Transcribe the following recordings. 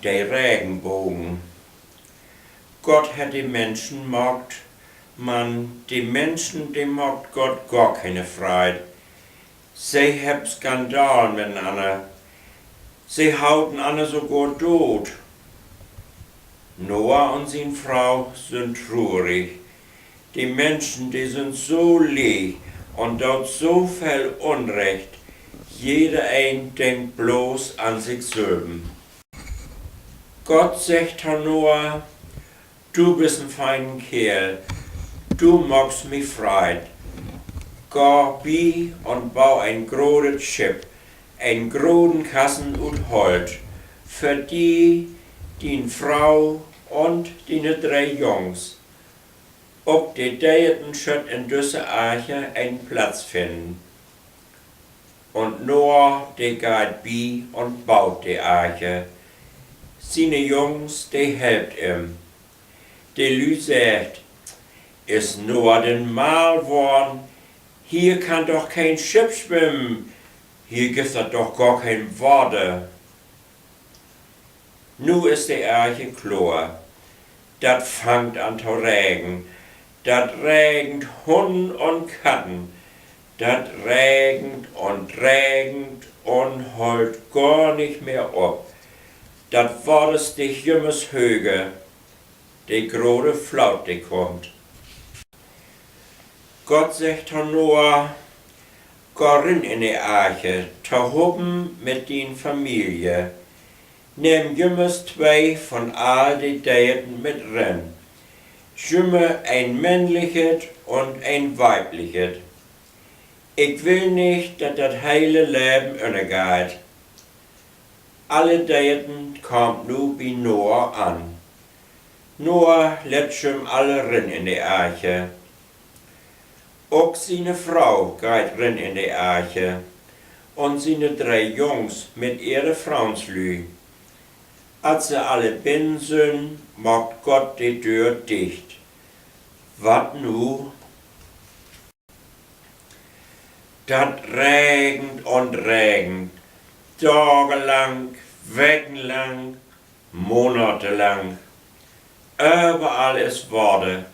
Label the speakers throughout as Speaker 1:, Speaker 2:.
Speaker 1: der Regenbogen. Gott hat die Menschen mogt, die Menschen, die mogt Gott gar keine Freude. Sie haben Skandal miteinander. Sie hauten alle sogar tot. Noah und seine Frau sind traurig. Die Menschen, die sind so leer und dort so viel Unrecht. Jeder ein denkt bloß an sich selber. Gott sagt zu Noah, du bist ein feiner Kerl, du magst mich freut. Geh bi und bau ein großes Schiff, ein großen Kassen und Holz, für die Frau und die 3 Jungs. Ob die Deiten schött in düsse Arche einen Platz finden. Und Noah, der geht bi und baut die Arche. Seine Jungs, die helpt ihm. Die Lü sagt, ist Noah denn mal worden, hier kann doch kein Schiff schwimmen, hier gibt es doch gar kein Wasser. Nu ist die Arche klar, dat fangt an zu regen, dat regnet Hund und Katten, dat regnet und holt gar nicht mehr ab. Dat war es die jümmes Höge, die große Flaut, die kommt. Gott sagt zu Noah, geh rein in die Arche, zu hoben mit din Familie. Nimm jümmes 2 von all die Deiten mit rein. Jümme ein männliches und ein weibliches. Ich will nicht, dass das heile Leben untergeht. Alle Deiten kommt nu bei Noah an. Noah lädt schon alle rein in die Arche. Auch seine Frau geht rein in die Arche und seine 3 Jungs mit ihre Frauenslü. Als sie alle binnen sind, macht Gott die Tür dicht. Wat nu? Dat regnet und regnet, tagelang, wochenlang, monatelang. Überall ist Worte.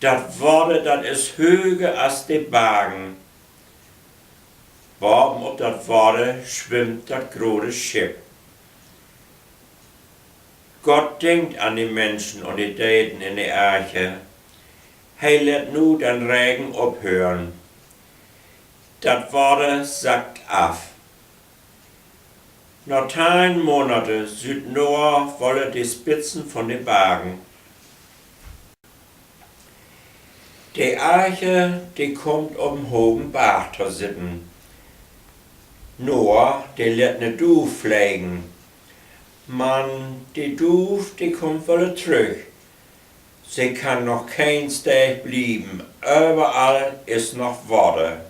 Speaker 1: Dat is höher als die Bergen. Boven op dat Worte schwimmt dat große Schiff. Gott denkt an die Menschen und die Deiten in die Arche. Hij lässt nu den Regen abhören. Dat Worte sagt af. Nach 10 Monate süd Noah wolle die Spitzen von den Bergen. Die Arche, die kommt ob'n hohen Berg zu sitten. Noah, die lässt ne Duf fliegen. Man, die Duf, die kommt wolle zurück. Sie kann noch kein Tag blieben, überall ist noch Wasser.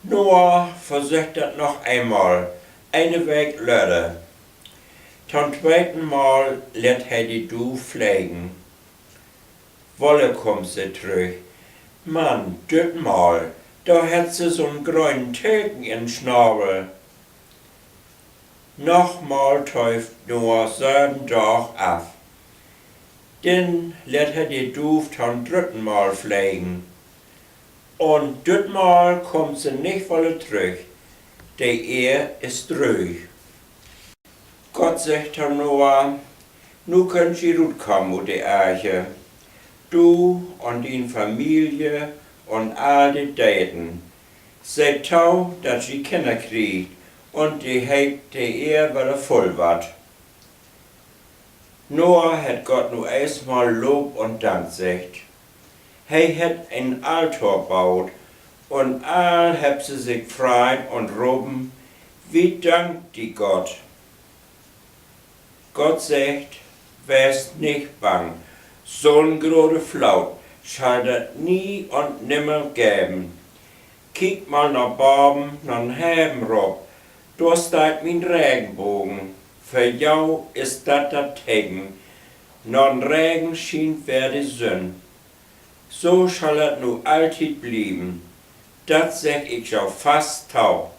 Speaker 1: Noah versucht das noch einmal, eine Weg lädt. Zum 2. Mal lässt er die Duf fliegen. Wolle kommt sie zurück. Mann, das Mal, da hat sie so'n grünen Tücken in Schnabel. Nochmal täuft Noah 7 Tag ab. Dann lässt er die Duf zum 3. Mal fliegen. Und das Mal kommt sie nicht voll zurück. Die Ehe ist ruhig. Gott sagt zu Noah, nu könnt ihr gut kommen mit der Arche. Du und die Familie und all die Deiten. Seht tau, dass sie Kinder kriegt und die Ehe wieder voll wird. Noah hat Gott nu erstmal Lob und Dank gesagt. Er hat ein Altar gebaut und all hab sie sich freut und roben, wie dankt die Gott. Gott sagt, wärst nicht bang, so'n große Flaut schall das nie und nimmer geben. Kiek mal nach Boben, nach Heben rob, da steigt mein Regenbogen, für jou ist dat Tegen, non Regen schien wer die Sünn. So schall es nu alltid blieben, dat sag ich jau fast tau.